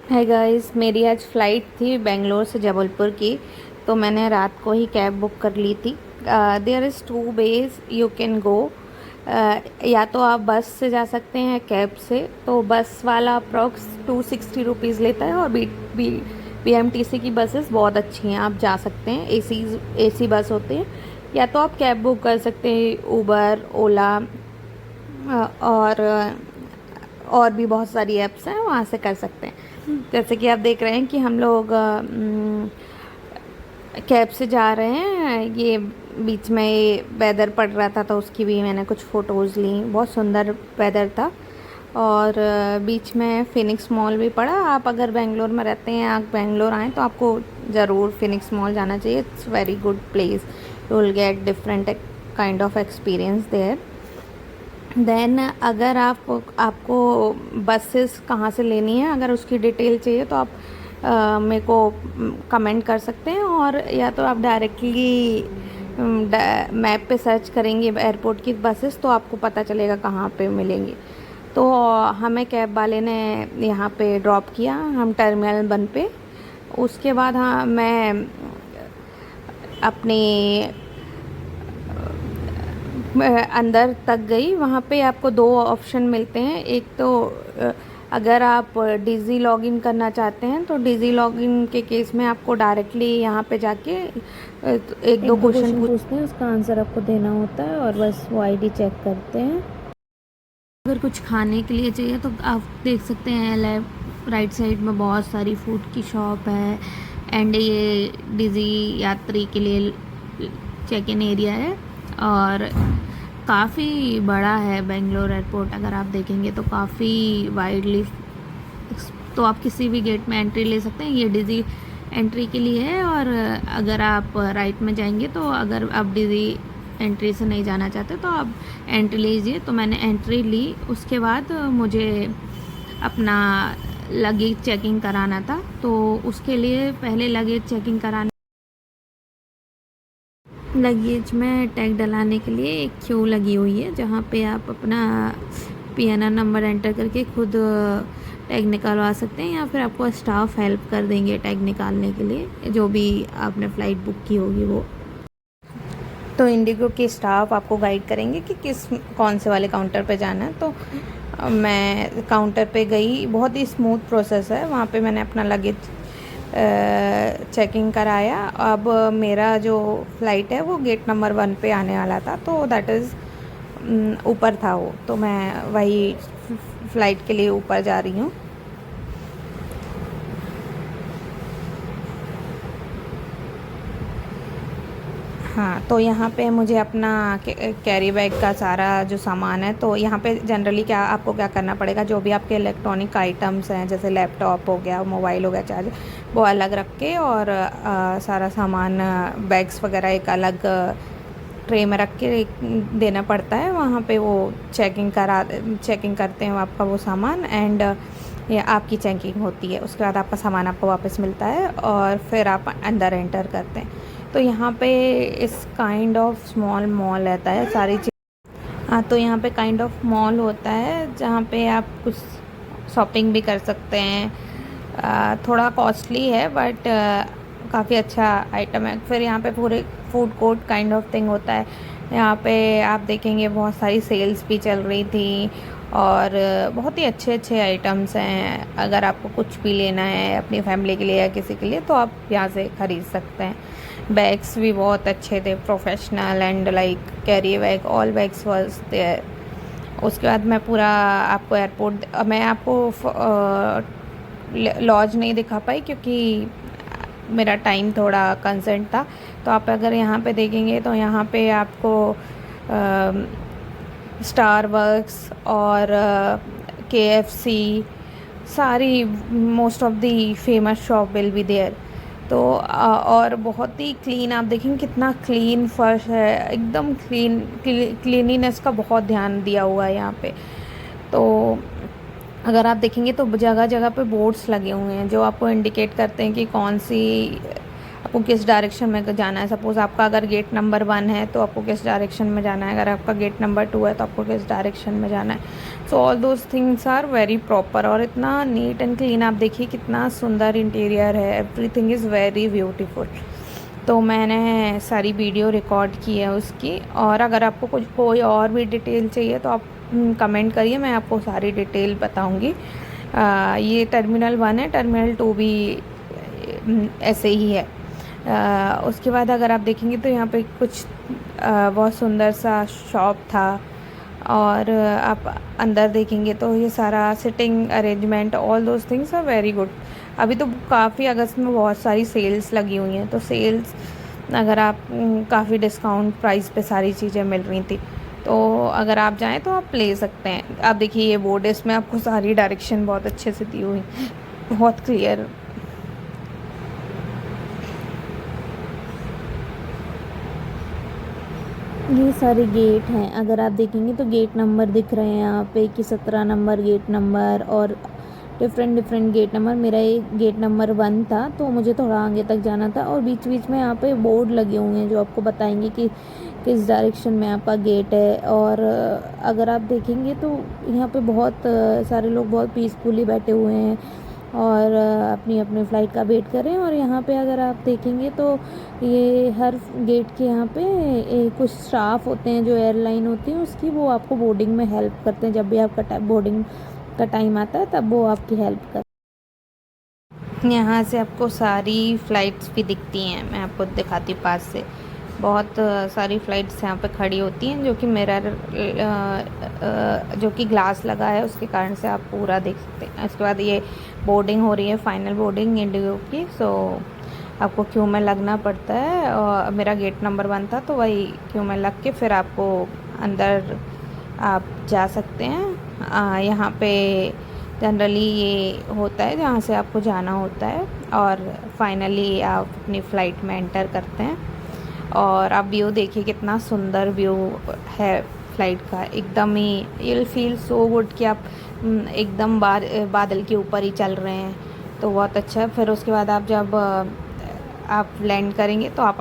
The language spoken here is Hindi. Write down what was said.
हाय गाइस, मेरी आज फ़्लाइट थी बेंगलोर से जबलपुर की। तो मैंने रात को ही कैब बुक कर ली थी। There is two ways you can go. या तो आप बस से जा सकते हैं कैब से, तो बस वाला अप्रॉक्स 260 रुपीज़ लेता है। और BMTC की बसेस बहुत अच्छी हैं, आप जा सकते हैं। एसी बस होती है। या तो आप कैब बुक कर सकते हैं, उबर, ओला और भी बहुत सारी ऐप्स हैं, वहाँ से कर सकते हैं। जैसे कि आप देख रहे हैं कि हम लोग कैब से जा रहे हैं। ये बीच में ये वेदर पड़ रहा था, तो उसकी भी मैंने कुछ फ़ोटोज़ ली। बहुत सुंदर वेदर था। और बीच में फिनिक्स मॉल भी पड़ा। आप अगर बेंगलोर में रहते हैं, आप बेंगलोर आएँ तो आपको ज़रूर फिनिक्स मॉल जाना चाहिए। It's very good place, you will get different kind of experience there. Then अगर आपको बसेस कहाँ से लेनी है, अगर उसकी डिटेल चाहिए तो आप मेरे को कमेंट कर सकते हैं। और या तो आप डायरेक्टली मैप पे सर्च करेंगे एयरपोर्ट की बसेस, तो आपको पता चलेगा कहाँ पे मिलेंगी। तो हमें कैब वाले ने यहाँ पे ड्रॉप किया, हम टर्मिनल 1 पे। उसके बाद हाँ, मैं अपने अंदर तक गई। वहाँ पे आपको दो ऑप्शन मिलते हैं। एक तो अगर आप डिज़ी लॉगिन करना चाहते हैं, तो डिज़ी लॉगिन के केस में आपको डायरेक्टली यहाँ पे जाके एक दो एक दो क्वेश्चन क्वेश्चन पूछते हैं, उसका आंसर आपको देना होता है और बस वो आईडी चेक करते हैं। अगर कुछ खाने के लिए चाहिए तो आप देख सकते हैं लेफ्ट राइट साइड में बहुत सारी फूड की शॉप है। एंड ये डिज़ी यात्री के लिए चेक इन एरिया है। और काफ़ी बड़ा है बेंगलोर एयरपोर्ट। अगर आप देखेंगे तो काफ़ी वाइडली, तो आप किसी भी गेट में एंट्री ले सकते हैं। ये डिज़ी एंट्री के लिए है। और अगर आप राइट में जाएंगे, तो अगर आप डिज़ी एंट्री से नहीं जाना चाहते तो आप एंट्री लीजिए। तो मैंने एंट्री ली। उसके बाद मुझे अपना लगेज चेकिंग कराना था, तो उसके लिए पहले लगेज चेकिंग कराने लगेज में टैग डलाने के लिए एक क्यू लगी हुई है, जहाँ पे आप अपना PNR नंबर एंटर करके खुद टैग निकलवा सकते हैं, या फिर आपको स्टाफ हेल्प कर देंगे टैग निकालने के लिए, जो भी आपने फ़्लाइट बुक की होगी वो। तो इंडिगो के स्टाफ आपको गाइड करेंगे कि कौन से वाले काउंटर पे जाना है। तो मैं काउंटर पे गई। बहुत ही स्मूथ प्रोसेस है। वहाँ पे मैंने अपना लगेज चेकिंग कराया। अब मेरा जो फ़्लाइट है वो गेट नंबर 1 पे आने वाला था, तो दैट इज़ ऊपर था वो। तो मैं वही फ़्लाइट के लिए ऊपर जा रही हूँ। हाँ, तो यहाँ पे मुझे अपना कैरी बैग का सारा जो सामान है, तो यहाँ पे जनरली आपको क्या करना पड़ेगा, जो भी आपके इलेक्ट्रॉनिक आइटम्स हैं, जैसे लैपटॉप हो गया, मोबाइल हो गया, चार्जर, वो अलग रख के, और सारा सामान बैग्स वगैरह एक अलग ट्रे में रख के देना पड़ता है। वहाँ पे वो चेकिंग करते हैं आपका वो सामान। एंड ये आपकी चेकिंग होती है। उसके बाद आपका सामान आपको वापस मिलता है, और फिर आप अंदर एंटर करते हैं। तो यहाँ पे इस काइंड ऑफ स्मॉल मॉल रहता है सारी चीज़। हाँ, तो यहाँ पे काइंड ऑफ मॉल होता है, जहाँ पे आप कुछ शॉपिंग भी कर सकते हैं। थोड़ा कॉस्टली है, बट काफ़ी अच्छा आइटम है। फिर यहाँ पे पूरे food court kind of thing होता है। यहाँ पे आप देखेंगे बहुत सारी सेल्स भी चल रही थी, और बहुत ही अच्छे अच्छे आइटम्स हैं। अगर आपको कुछ भी लेना है अपनी फैमिली के लिए या किसी के लिए, तो आप यहाँ से ख़रीद सकते हैं। बैग्स भी बहुत अच्छे थे, professional and like carry bag, all bags was there. उसके बाद मैं पूरा आपको मैं आपको लॉज नहीं दिखा पाई, क्योंकि मेरा टाइम थोड़ा कंसर्न था। तो आप अगर यहाँ पे देखेंगे, तो यहाँ पे आपको स्टारबक्स और KFC, सारी most of the famous shop will be there. तो और बहुत ही क्लीन, आप देखेंगे कितना क्लीन फर्श है, एकदम क्लीनिनेस का बहुत ध्यान दिया हुआ है यहाँ पे। तो अगर आप देखेंगे तो जगह जगह पे बोर्ड्स लगे हुए हैं, जो आपको इंडिकेट करते हैं कि कौन सी आपको किस डायरेक्शन में जाना है। सपोज़ आपका अगर गेट नंबर 1 है तो आपको किस डायरेक्शन में जाना है, अगर आपका गेट नंबर 2 है तो आपको किस डायरेक्शन में जाना है। So all those things are very proper, और इतना नीट एंड क्लीन, आप देखिए कितना सुंदर इंटीरियर है, एवरीथिंग इज़ वेरी ब्यूटीफुल। तो मैंने सारी वीडियो रिकॉर्ड की है उसकी, और अगर आपको कुछ कोई और भी डिटेल चाहिए तो आप कमेंट करिए, मैं आपको सारी डिटेल बताऊंगी। ये टर्मिनल 1 है, टर्मिनल 2 भी ऐसे ही है। उसके बाद अगर आप देखेंगे तो यहाँ पे कुछ बहुत सुंदर सा शॉप था, और आप अंदर देखेंगे तो ये सारा sitting arrangement, all those things are very good. अभी तो काफ़ी अगस्त में बहुत सारी सेल्स लगी हुई हैं, तो सेल्स अगर आप काफ़ी डिस्काउंट प्राइस पे सारी चीज़ें मिल रही थी, तो अगर आप जाएं तो आप ले सकते हैं। आप देखिए ये बोर्ड, इसमें आपको सारी डायरेक्शन बहुत अच्छे से दी हुई, बहुत क्लियर। ये सारे गेट हैं, अगर आप देखेंगे तो गेट नंबर दिख रहे हैं यहाँ पे कि 17 नंबर गेट नंबर, और डिफरेंट गेट नंबर। मेरा एक गेट नंबर 1 था, तो मुझे थोड़ा आगे तक जाना था, और बीच बीच में यहाँ पे बोर्ड लगे हुए हैं जो आपको बताएंगे कि किस डायरेक्शन में आपका गेट है। और अगर आप देखेंगे तो यहाँ पे बहुत सारे लोग बहुत पीसफुली बैठे हुए हैं और अपनी अपनी फ़्लाइट का वेट कर रहे हैं। और यहाँ पे अगर आप देखेंगे तो ये हर गेट के यहाँ पे कुछ स्टाफ होते हैं जो एयरलाइन होती है उसकी, वो आपको बोर्डिंग में हेल्प करते हैं। जब भी आपका बोर्डिंग का टाइम आता है तब वो आपकी हेल्प करते हैं। यहाँ से आपको सारी फ़्लाइट्स भी दिखती हैं, मैं आपको दिखाती हूँ पास से। बहुत सारी फ़्लाइट्स यहाँ पे खड़ी होती हैं, जो कि मिरर जो कि ग्लास लगा है उसके कारण से आप पूरा देख सकते हैं। उसके बाद ये बोर्डिंग हो रही है, फाइनल बोर्डिंग इंडिगो की। सो आपको क्यू में लगना पड़ता है, और मेरा गेट नंबर 1 था तो वही क्यू में लग के फिर आपको अंदर आप जा सकते हैं। यहाँ पे जनरली ये होता है जहाँ से आपको जाना होता है, और फाइनली आप अपनी फ़्लाइट में एंटर करते हैं। और आप व्यू देखिए कितना सुंदर व्यू है फ़्लाइट का, एकदम ही you will feel so good कि आप एकदम बादल के ऊपर ही चल रहे हैं, तो बहुत अच्छा है। फिर उसके बाद आप जब आप लैंड करेंगे तो आप